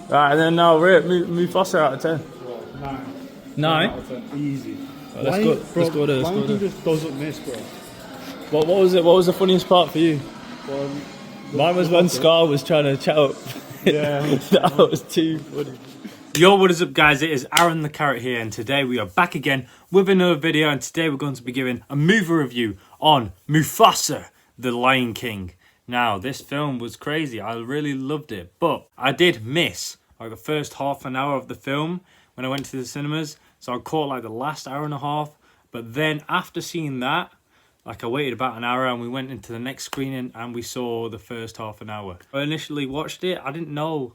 Right, and then now rate Mufasa out of 10. Bro, 9. 9? Out of 10. Easy. Let's go. Let's go there. Let's go there. Just doesn't miss, bro. What was it? What was the funniest part for you? Mine was when Scar was trying to chat up. Yeah. That was too funny. Yo, what is up, guys? It is Aaron the Carrot here, and today we are back again with another video. And today we're going to be giving a movie review on Musfasa, the Lion King. Now, this film was crazy. I really loved it, but I did miss like the first half an hour of the film when I went to the cinemas. So I caught like the last hour and a half. But then after seeing that, like I waited about an hour and we went into the next screening and we saw the first half an hour. I initially watched it. I didn't know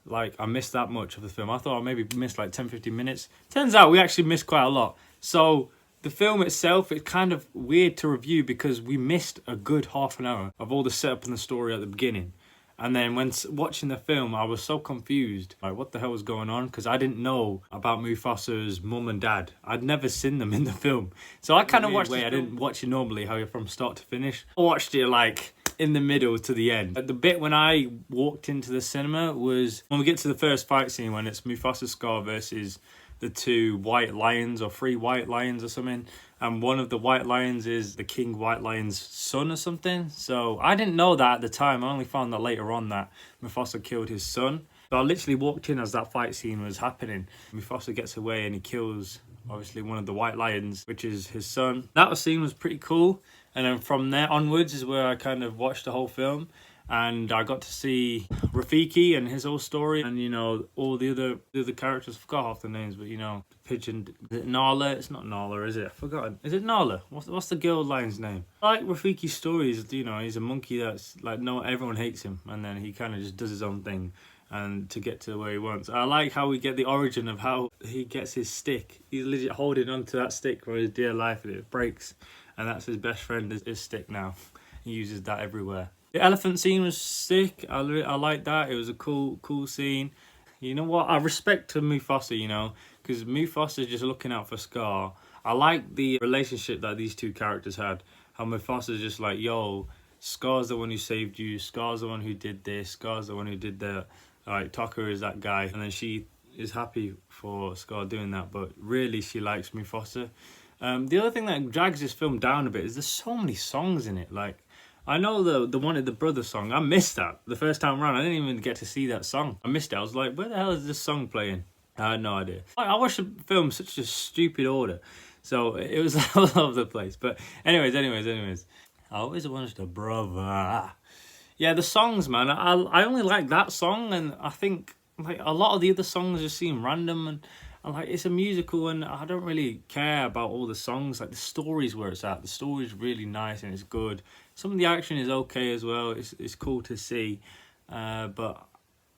like I missed that much of the film. I thought I maybe missed like 10-15 minutes. Turns out we actually missed quite a lot. So the film itself, it's kind of weird to review because we missed a good half an hour of all the setup and the story at the beginning. And then when watching the film, I was so confused. Like, what the hell was going on? Because I didn't know about Mufasa's mum and dad. I'd never seen them in the film. So I kind of watched it. I didn't watch it normally, how from start to finish. I watched it like in the middle to the end. The bit when I walked into the cinema was when we get to the first fight scene when it's Mufasa Scar versus the two white lions or 3 white lions or something. And one of the white lions is the King White Lion's son or something. So I didn't know that at the time. I only found that later on that Mufasa killed his son. So I literally walked in as that fight scene was happening. Mufasa gets away and he kills obviously one of the white lions, which is his son. That scene was pretty cool. And then from there onwards is where I kind of watched the whole film. And I got to see Rafiki and his whole story, and you know all the other characters. I forgot half the names, but you know, the pigeon. Is it Nala? It's not Nala, is it? I forgot. Is it Nala? What's the girl lion's name? I like Rafiki's stories. You know, he's a monkey that's like everyone hates him, and then he kind of just does his own thing, and to get to where he wants. I like how we get the origin of how he gets his stick. He's legit holding onto that stick for his dear life, and it breaks, and that's his best friend. His stick now. He uses that everywhere. The elephant scene was sick. I like that. It was a cool scene. You know what? I respect to Mufasa, you know, because Mufasa is just looking out for Scar. I like the relationship that these two characters had. How Mufasa's just like, yo, Scar's the one who saved you. Scar's the one who did this. Scar's the one who did that. Like, Taka is that guy. And then she is happy for Scar doing that. But really, she likes Mufasa. The other thing that drags this film down a bit is there's so many songs in it. Like, I know the Wanted the Brother song. I missed that the first time around. I didn't even get to see that song. I missed it. I was like, where the hell is this song playing? I had no idea. I watched the film in such a stupid order. So it was all over the place. But anyways. I always wanted the brother. Yeah, the songs, man. I only like that song. And I think like a lot of the other songs just seem random. And like it's a musical and I don't really care about all the songs. Like the story's where it's at. The story's really nice and it's good. Some of the action is okay as well. It's cool to see. But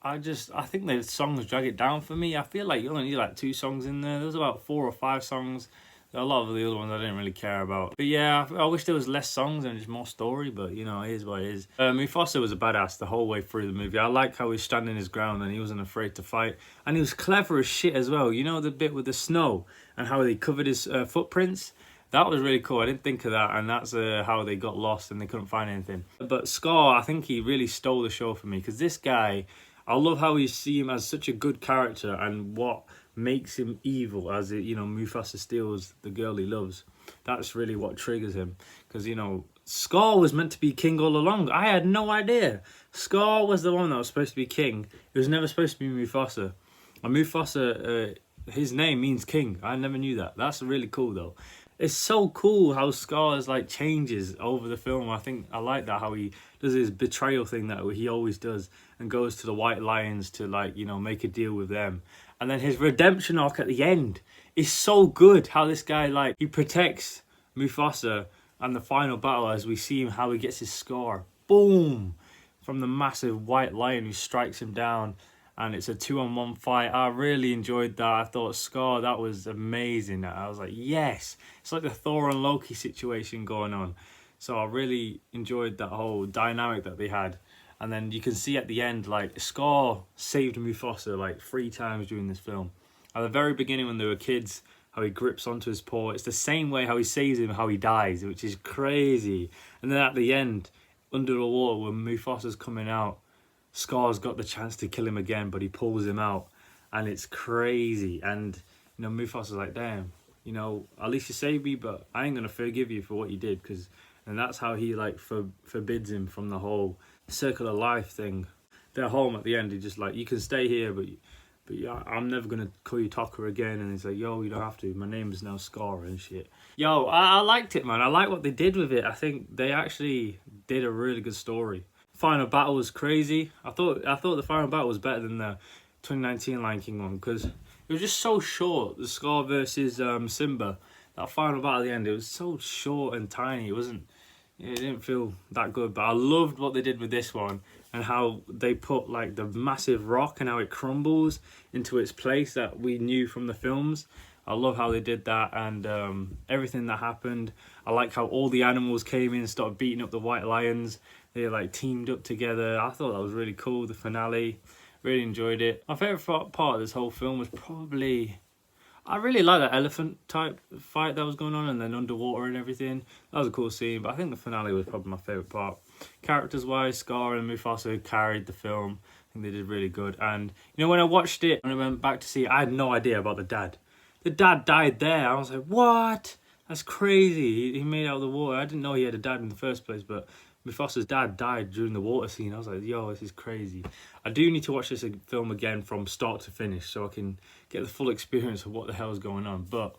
I think the songs drag it down for me. I feel like you only need like 2 songs in there. There's about 4 or 5 songs. A lot of the other ones I didn't really care about. But yeah, I wish there was less songs and just more story. But you know, it is what it is. Mufasa was a badass the whole way through the movie. I like how he was standing his ground and he wasn't afraid to fight. And he was clever as shit as well. You know the bit with the snow and how they covered his footprints? That was really cool. I didn't think of that, and that's how they got lost and they couldn't find anything. But Scar, I think he really stole the show for me because this guy, I love how you see him as such a good character and what makes him evil as it, you know, Mufasa steals the girl he loves. That's really what triggers him because, you know, Scar was meant to be king all along. I had no idea. Scar was the one that was supposed to be king. It was never supposed to be Mufasa. And Mufasa, his name means king. I never knew that. That's really cool though. It's so cool how Scar's like changes over the film. I think I like that, how he does his betrayal thing that he always does and goes to the White Lions to like, you know, make a deal with them. And then his redemption arc at the end is so good. How this guy, like, he protects Mufasa and the final battle as we see him, how he gets his scar. Boom! From the massive White Lion who strikes him down. And it's a 2-on-1 fight. I really enjoyed that. I thought Scar, that was amazing. I was like, yes. It's like the Thor and Loki situation going on. So I really enjoyed that whole dynamic that they had. And then you can see at the end, like, Scar saved Mufasa like 3 times during this film. At the very beginning when they were kids, how he grips onto his paw. It's the same way how he saves him, how he dies, which is crazy. And then at the end, under the water, when Mufasa's coming out, Scar's got the chance to kill him again, but he pulls him out, and it's crazy. And you know, Mufasa's like, damn, you know, at least you saved me, but I ain't gonna forgive you for what you did, and that's how he like forbids him from the whole circle of life thing. They're home at the end. He just like, you can stay here, but yeah, I'm never gonna call you Tucker again. And he's like, yo, you don't have to. My name is now Scar and shit. Yo, I liked it, man. I like what they did with it. I think they actually did a really good story. Final battle was crazy. I thought the final battle was better than the 2019 Lion King one, because it was just so short. The Scar versus Simba, that final battle at the end, it was so short and tiny. It didn't feel that good. But I loved what they did with this one, and how they put like the massive rock and how it crumbles into its place that we knew from the films. I love how they did that, and everything that happened. I like how all the animals came in and started beating up the white lions. They like teamed up together. I thought that was really cool. The finale, really enjoyed it. My favourite part of this whole film was probably, I really like that elephant type fight that was going on, and then underwater and everything. That was a cool scene, but I think the finale was probably my favourite part. Characters wise, Scar and Mufasa carried the film. I think they did really good. And you know, when I watched it, when I went back to see it, I had no idea about the dad. The dad died there. I was like, what? That's crazy. He made it out of the water. I didn't know he had a dad in the first place, but Mufasa's dad died during the water scene. I was like, yo, this is crazy. I do need to watch this film again from start to finish so I can get the full experience of what the hell is going on. But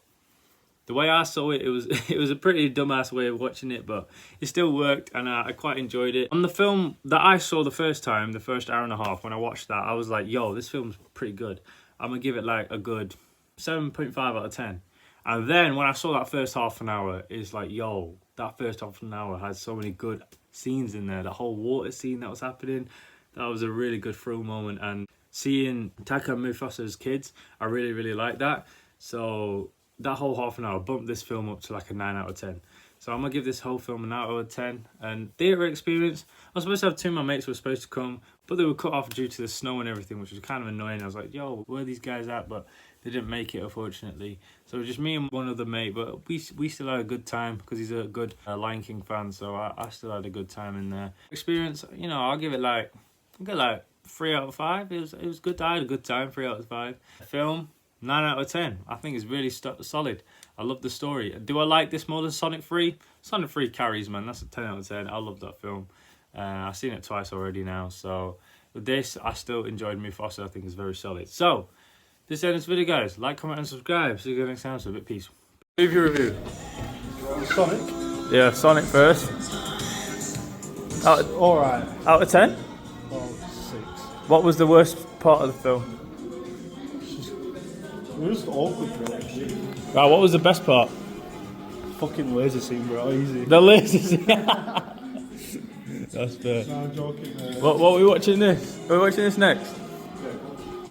the way I saw it, it was a pretty dumbass way of watching it, but it still worked, and I quite enjoyed it. On the film that I saw the first time, the first hour and a half, when I watched that, I was like, yo, this film's pretty good. I'm going to give it like a good 7.5 out of 10. And then when I saw that first half an hour, it's like, yo, that first half an hour had so many good scenes in there. The whole water scene that was happening, that was a really good thrill moment. And seeing Taka and Mufasa's kids, I really, really like that. So that whole half an hour bumped this film up to like a 9 out of 10. So I'm going to give this whole film a 9 out of 10. And theatre experience, I was supposed to have two of my mates who were supposed to come, but they were cut off due to the snow and everything, which was kind of annoying. I was like, yo, where are these guys at? But they didn't make it, unfortunately. So it was just me and one other mate, but we still had a good time because he's a good Lion King fan, so I still had a good time in there. Experience, you know, I'll give it like 3 out of 5. It was good. I had a good time. 3 out of 5. Film, 9 out of 10. I think it's really solid. I love the story. Do I like this more than Sonic 3? Sonic 3 carries, man. That's a 10 out of 10. I love that film. I've seen it twice already now. So with this, I still enjoyed Mufasa. I think it's very solid. So this ends this video, guys. Like, comment, and subscribe. See you guys next time. So a bit peace. Movie review. Sonic? Yeah, Sonic first. Alright. Out of 10? Well, 6. What was the worst part of the film? It was just awkward, bro. Right, what was the best part? Fucking laser scene, bro. Easy. The lasers. That's fair. No, I'm joking. What are we watching this? Are we watching this next? Yeah.